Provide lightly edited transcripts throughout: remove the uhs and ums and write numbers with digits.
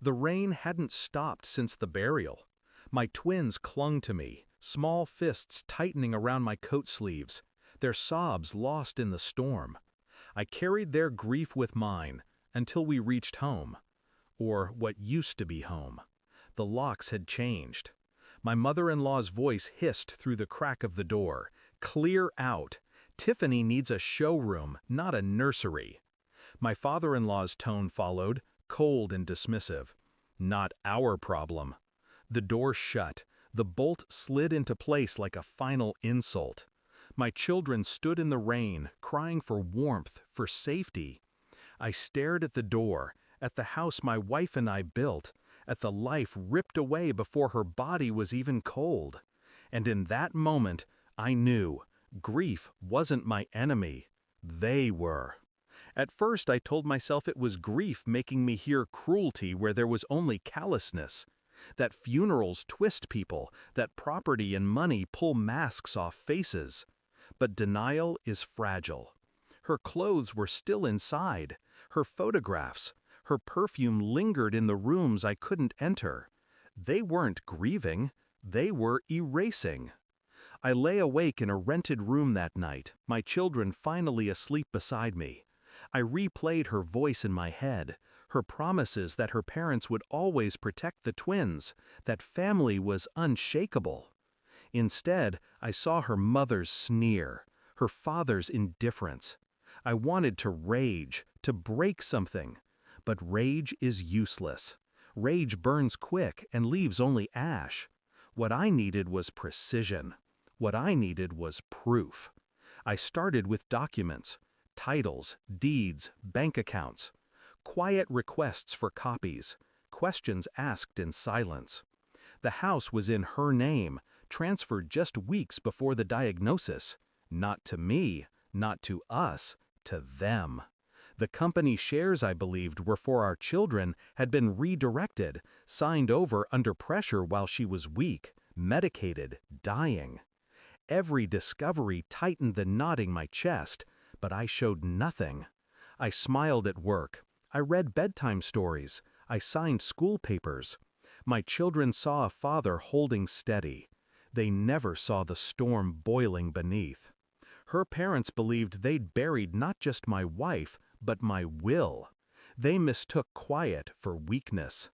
The rain hadn't stopped since the burial. My twins clung to me, small fists tightening around my coat sleeves, their sobs lost in the storm. I carried their grief with mine until we reached home, or what used to be home. The locks had changed. My mother-in-law's voice hissed through the crack of the door. "Clear out! Tiffany needs a showroom, not a nursery." My father-in-law's tone followed, cold and dismissive. "Not our problem." The door shut. The bolt slid into place like a final insult. My children stood in the rain, crying for warmth, for safety. I stared at the door, at the house my wife and I built, at the life ripped away before her body was even cold. And in that moment, I knew grief wasn't my enemy. They were. At first, I told myself it was grief making me hear cruelty where there was only callousness, that funerals twist people, that property and money pull masks off faces. But denial is fragile. Her clothes were still inside, her photographs, her perfume lingered in the rooms I couldn't enter. They weren't grieving, they were erasing. I lay awake in a rented room that night, my children finally asleep beside me. I replayed her voice in my head, her promises that her parents would always protect the twins, that family was unshakable. Instead, I saw her mother's sneer, her father's indifference. I wanted to rage, to break something. But rage is useless. Rage burns quick and leaves only ash. What I needed was precision. What I needed was proof. I started with documents, titles, deeds, bank accounts, quiet requests for copies, questions asked in silence. The house was in her name, transferred just weeks before the diagnosis. Not to me, not to us, to them. The company shares I believed were for our children had been redirected, signed over under pressure while she was weak, medicated, dying. Every discovery tightened the knot in my chest, but I showed nothing. I smiled at work. I read bedtime stories. I signed school papers. My children saw a father holding steady. They never saw the storm boiling beneath. Her parents believed they'd buried not just my wife, but my will. They mistook quiet for weakness.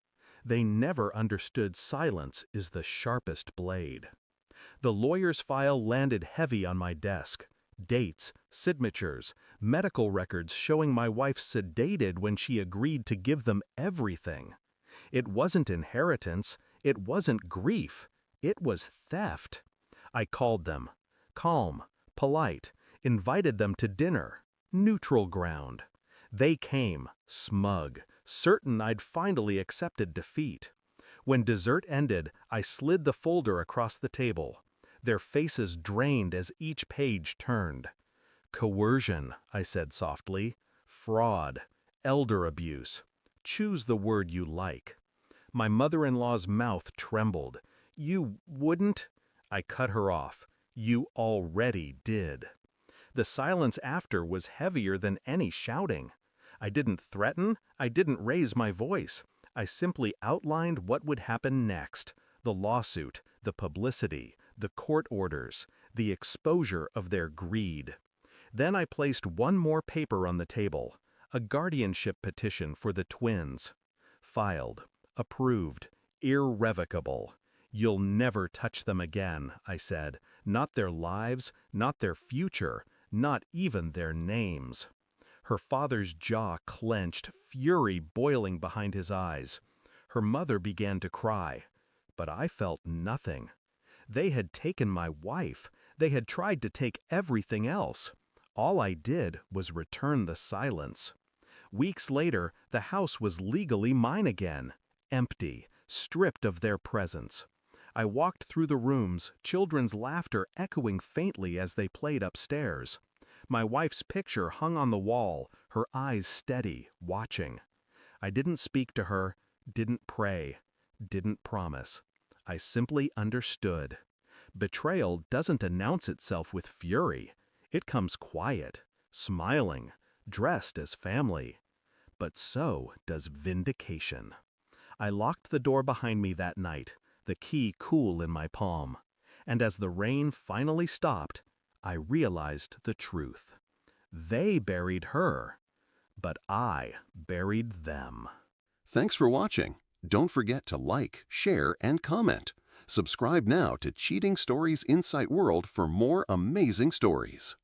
They never understood silence is the sharpest blade. The lawyer's file landed heavy on my desk. Dates, signatures, medical records showing my wife sedated when she agreed to give them everything. It wasn't inheritance, it wasn't grief, it was theft. I called them. Calm, polite, invited them to dinner. Neutral ground. They came, smug, certain I'd finally accepted defeat. When dessert ended, I slid the folder across the table. Their faces drained as each page turned. Coercion, I said softly. Fraud. Elder abuse. Choose the word you like. My mother-in-law's mouth trembled. You wouldn't? I cut her off. You already did. The silence after was heavier than any shouting. I didn't threaten, I didn't raise my voice. I simply outlined what would happen next. The lawsuit, the publicity, the court orders, the exposure of their greed. Then I placed one more paper on the table, a guardianship petition for the twins. Filed, approved, irrevocable. You'll never touch them again, I said. Not their lives, not their future, not even their names. Her father's jaw clenched, fury boiling behind his eyes. Her mother began to cry, but I felt nothing. They had taken my wife. They had tried to take everything else. All I did was return the silence. Weeks later, the house was legally mine again, empty, stripped of their presence. I walked through the rooms, children's laughter echoing faintly as they played upstairs. My wife's picture hung on the wall, her eyes steady, watching. I didn't speak to her, didn't pray, didn't promise. I simply understood. Betrayal doesn't announce itself with fury. It comes quiet, smiling, dressed as family. But so does vindication. I locked the door behind me that night, the key cool in my palm. And as the rain finally stopped, I realized the truth. They buried her, but I buried them. Thanks for watching. Don't forget to like, share, and comment. Subscribe now to Cheating Stories Insight World for more amazing stories.